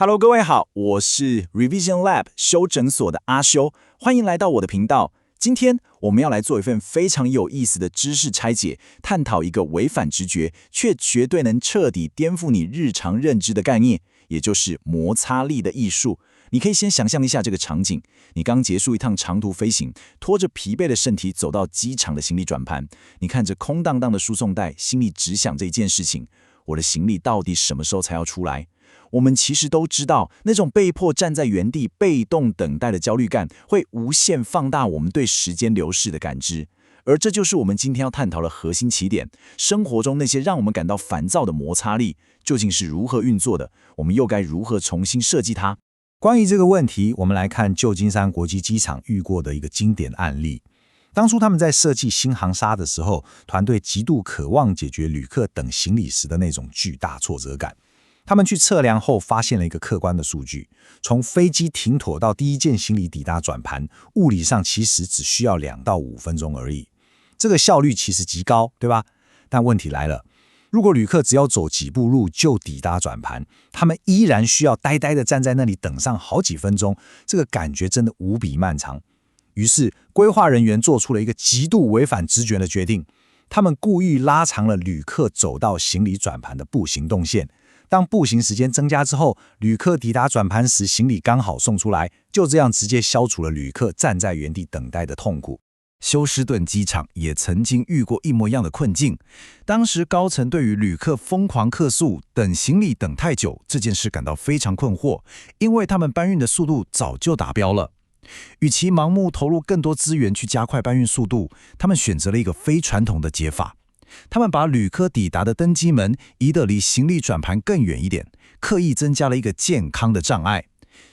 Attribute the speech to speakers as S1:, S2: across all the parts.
S1: Hello， 各位好，我是 Revision Lab 修整所的阿修，歡迎來到我的頻道。今天我們要來做一份非常有意思的知識拆解，探討一個違反直覺卻絕對能徹底顛覆你日常認知的概念，也就是摩擦力的藝術。你可以先想象一下這個場景：你剛結束一趟長途飛行，拖着疲憊的身體走到機場的行李轉盤，你看着空蕩蕩的輸送帶，心裡只想着一件事情：我的行李到底什麼時候才要出來？我們其實都知道，那種被迫站在原地被動等待的焦慮感，會無限放大我們對時間流逝的感知。而這就是我們今天要探討的核心起點：生活中那些讓我們感到煩躁的摩擦力，究竟是如何運作的？我們又該如何重新設計它？
S2: 關於這個問題，我們來看舊金山國際機場遇過的一個經典案例。當初他們在設計新航紗的時候，團隊極度渴望解決旅客等行李時的那種巨大挫折感。他們去測量後，發現了一個客觀的數據：從飛機停妥到第一件行李抵達轉盤，物理上其實只需要2到5分鐘而已。這個效率其實極高，對吧？但問題來了，如果旅客只要走幾步路就抵達轉盤，他們依然需要呆呆地站在那裡等上好幾分鐘，這個感覺真的無比漫長。於是，規劃人員做出了一個極度違反直覺的決定，他們故意拉長了旅客走到行李轉盤的步行動線。當步行時間增加之後，旅客抵達轉盤時，行李剛好送出來，就這樣直接消除了旅客站在原地等待的痛苦。
S3: 休斯頓機場也曾經遇過一模一樣的困境，當時高層對於旅客瘋狂客訴等行李等太久這件事感到非常困惑，因為他們搬運的速度早就達標了。與其盲目投入更多資源去加快搬運速度，他們選擇了一個非傳統的解法。他們把旅客抵達的登機門移得離行李轉盤更遠一點，刻意增加了一個健康的障礙。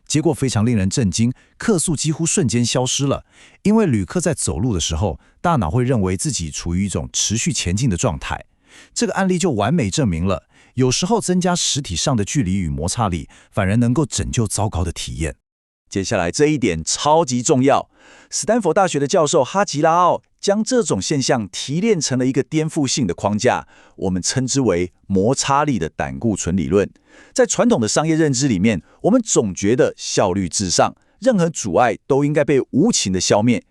S3: 結果非常令人震驚，客訴幾乎瞬間消失了。因為旅客在走路的時候，大腦會認為自己處於一種持續前進的狀態。這個案例就完美證明了，有時候增加實體上的距離與摩擦力，反而能夠拯救糟糕的體驗。
S1: 接下來這一點超級重要，斯坦福大學的教授哈吉拉奧將這種現象提煉成了一個顛覆性的框架，我們稱之為摩擦力的膽固醇理論。在傳統的商業認知裡面，我們總覺得效率至上，任何阻礙都應該被無情的消滅。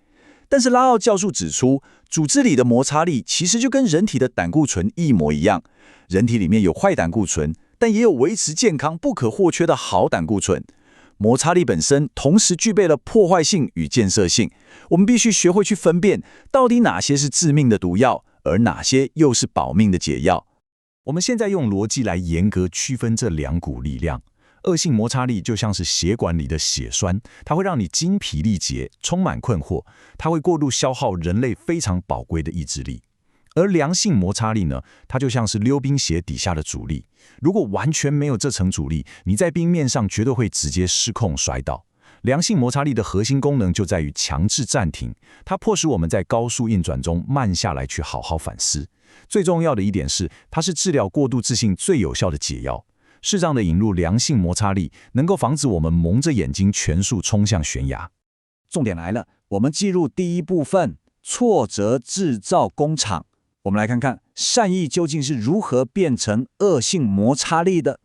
S1: 但是拉奧教授指出，組織裡的摩擦力其實就跟人體的膽固醇一模一樣，人體裡面有壞膽固醇，但也有維持健康不可或缺的好膽固醇。摩擦力本身同時具備了破壞性與建設性，我們必須學會去分辨，到底哪些是致命的毒藥，而哪些又是保命的解藥。
S2: 我們現在用邏輯來嚴格區分這兩股力量。惡性摩擦力就像是血管裡的血栓，它會讓你精疲力竭，充滿困惑，它會過度消耗人類非常寶貴的意志力。而良性摩擦力呢，它就像是溜冰鞋底下的阻力。如果完全沒有這層阻力，你在冰面上絕對會直接失控摔倒。良性摩擦力的核心功能就在於強制暫停，它迫使我們在高速運轉中慢下來，去好好反思。最重要的一點是，它是治療過度自信最有效的解藥。適當的引入良性摩擦力，能夠防止我們蒙着眼睛全速衝向懸崖。
S1: 重點來了，我們進入第一部分：挫折製造工廠。我們來看看善意究竟是如何變成惡性摩擦力的。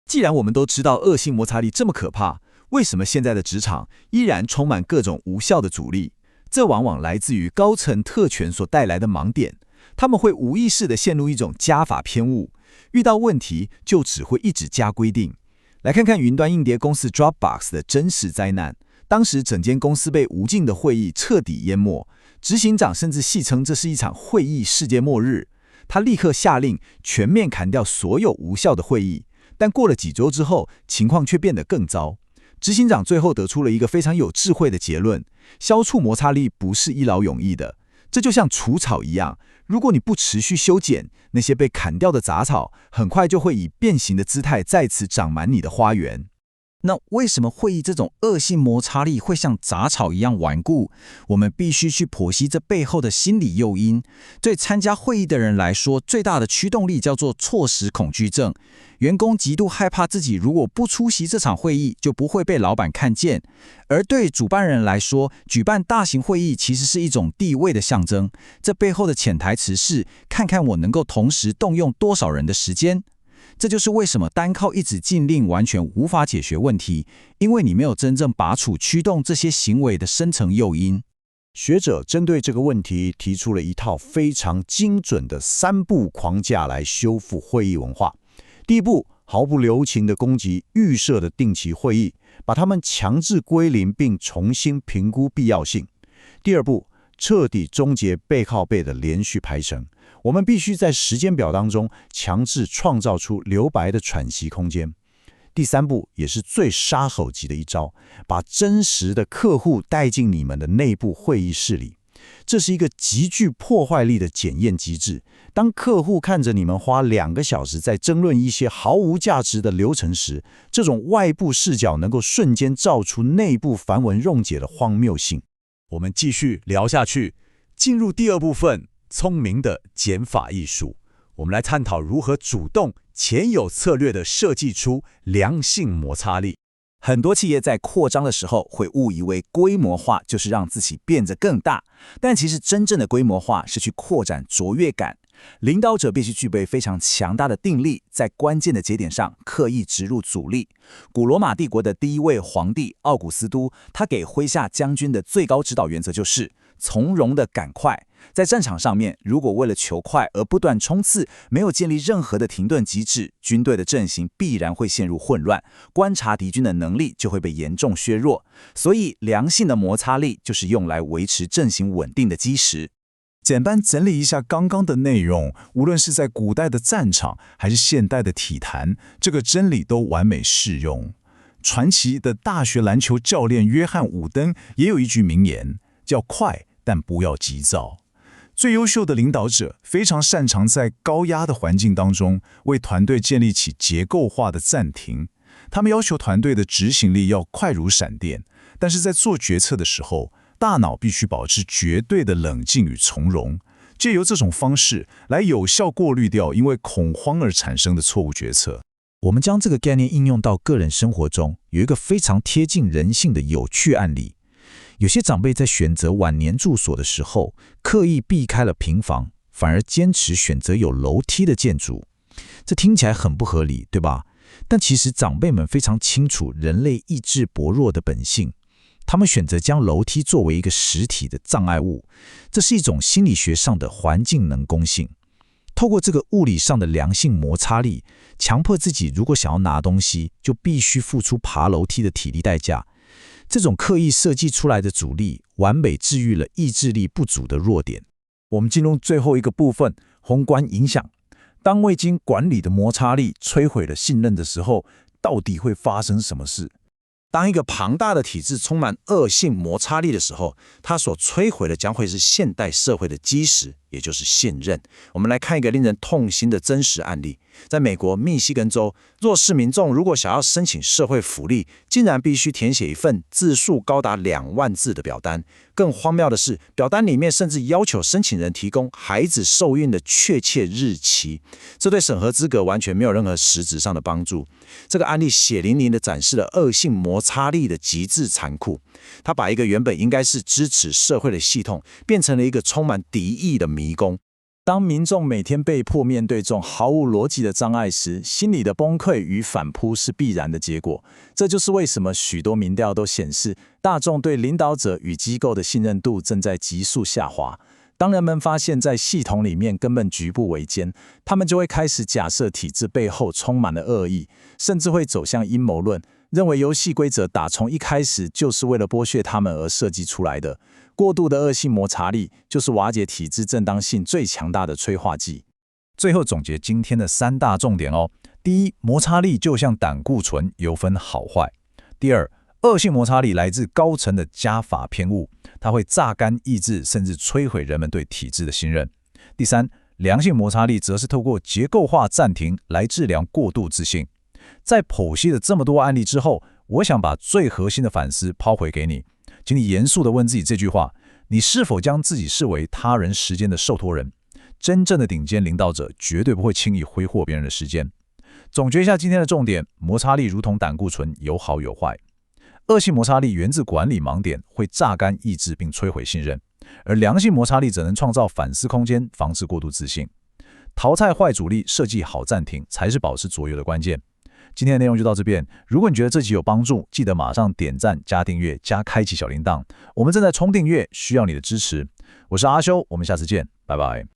S3: 既然我們都知道惡性摩擦力這麼可怕，為什麼現在的職場依然充滿各種無效的阻力？這往往來自於高層特權所帶來的盲點。他們會無意識地陷入一種加法偏誤，遇到問題就只會一直加規定。來看看雲端硬碟公司 Dropbox 的真實災難。當時整間公司被無盡的會議徹底淹沒，執行長甚至戲稱這是一場會議世界末日。他立刻下令全面砍掉所有無效的會議，但過了幾週之後，情況卻變得更糟。執行長最後得出了一個非常有智慧的結論：消除摩擦力不是一勞永逸的。這就像除草一樣，如果你不持續修剪，那些被砍掉的雜草很快就會以變形的姿態再次長滿你的花園。
S4: 那為什麼會議這種惡性摩擦力會像雜草一樣頑固？我們必須去剖析這背後的心理誘因。對參加會議的人來說，最大的驅動力叫做錯失恐懼症。員工極度害怕自己如果不出席這場會議，就不會被老闆看見。而對主辦人來說，舉辦大型會議其實是一種地位的象徵。這背後的潛台詞是：看看我能夠同時動用多少人的時間。這就是為什麼單靠一紙禁令完全無法解決問題，因為你沒有真正拔除驅動這些行為的深層誘因。
S2: 學者針對這個問題提出了一套非常精準的3步框架來修復會議文化。第一步，毫不留情地攻擊預設的定期會議，把它們強制歸零並重新評估必要性。第二步，徹底終結背靠背的連續排程。我們必須在時間表當中強制創造出留白的喘息空間。第三步，也是最殺口級的一招，把真實的客戶帶進你們的內部會議室裡。這是一個極具破壞力的檢驗機制。當客戶看着你們花2個小時在爭論一些毫無價值的流程時，這種外部視角能夠瞬間照出內部繁文縟節的荒謬性。
S3: 我們繼續聊下去，進入第2部分，聰明的減法藝術。我們來探討如何主動且有策略地設計出良性摩擦力。
S1: 很多企業在擴張的時候會誤以為規模化就是讓自己變得更大，但其實真正的規模化是去擴展卓越感。領導者必須具備非常強大的定力，在關鍵的節點上刻意植入阻力。古羅馬帝國的第一位皇帝奧古斯都，他給麾下將軍的最高指導原則就是從容的趕快。在戰場上面，如果為了求快而不斷衝刺，沒有建立任何的停頓機制，軍隊的陣型必然會陷入混亂，觀察敵軍的能力就會被嚴重削弱。所以，良性的摩擦力就是用來維持陣型穩定的基石。簡單整理一下剛剛的內容，無論是在古代的戰場還是現代的體壇，這個真理都完美適用。傳奇的大學籃球教練約翰·伍登也有一句名言，叫“快，但不要急躁”。最優秀的領導者非常擅長在高壓的環境當中為團隊建立起結構化的暫停。他們要求團隊的執行力要快如閃電，但是在做決策的時候，大腦必須保持絕對的冷靜與從容，借由這種方式來有效過濾掉因為恐慌而產生的錯誤決策。
S4: 我們將這個概念應用到個人生活中，有一個非常貼近人性的有趣案例。有些長輩在選擇晚年住所的時候，刻意避開了平房，反而堅持選擇有樓梯的建築。這聽起來很不合理，對吧？但其實長輩們非常清楚人類意志薄弱的本性。他們選擇將樓梯作為一個實體的障礙物，這是一種心理學上的環境能動性。透過這個物理上的良性摩擦力，強迫自己如果想要拿東西，就必須付出爬樓梯的體力代價。這種刻意設計出來的阻力，完美治癒了意志力不足的弱點。
S1: 我們進入最後一個部分，宏觀影響。當未經管理的摩擦力摧毀了信任的時候，到底會發生什麼事？當一個龐大的體制充滿惡性摩擦力的時候，它所摧毀的將會是現代社會的基石，也就是信任。我們來看一個令人痛心的真實案例。在美國密西根州，弱勢民眾如果想要申請社會福利，竟然必須填寫一份字數高達2萬字的表單。更荒謬的是，表單裡面甚至要求申請人提供孩子受孕的確切日期，這對審核資格完全沒有任何實質上的幫助。這個案例血淋淋地展示了惡性摩擦力的極致殘酷。它把一個原本應該是支持社會的系統，變成了一個充滿敵意的迷宮。當民眾每天被迫面對這種毫無邏輯的障礙時，心理的崩潰與反撲是必然的結果。這就是為什麼許多民調都顯示，大眾對領導者與機構的信任度正在急速下滑。當人們發現在系統裡面根本舉步維艱，他們就會開始假設體制背後充滿了惡意，甚至會走向陰謀論，認為遊戲規則打從一開始就是為了剝削他們而設計出來的。過度的惡性摩擦力就是瓦解體制正當性最強大的催化劑。最後總結今天的3大重點哦。第一，摩擦力就像膽固醇，有分好壞。第二，惡性摩擦力來自高層的加法偏誤，它會榨乾意志，甚至摧毀人們對體制的信任。第三，良性摩擦力則是透過結構化暫停來治療過度自信。在剖析了這麼多案例之後，我想把最核心的反思拋回給你。請你嚴肅地問自己這句話：你是否將自己視為他人時間的受託人？真正的頂尖領導者絕對不會輕易揮霍別人的時間。總結一下今天的重點：摩擦力如同膽固醇，有好有壞。惡性摩擦力源自管理盲點，會榨乾意志並摧毀信任；而良性摩擦力則能創造反思空間，防止過度自信。
S2: 淘汰壞主力，設計好暫停，才是保持左右的關鍵。今天的內容就到這邊。如果你覺得這集有幫助，記得馬上點讚、加訂閱、加開啟小鈴鐺。我們正在衝訂閱，需要你的支持。我是阿修，我們下次見，拜拜。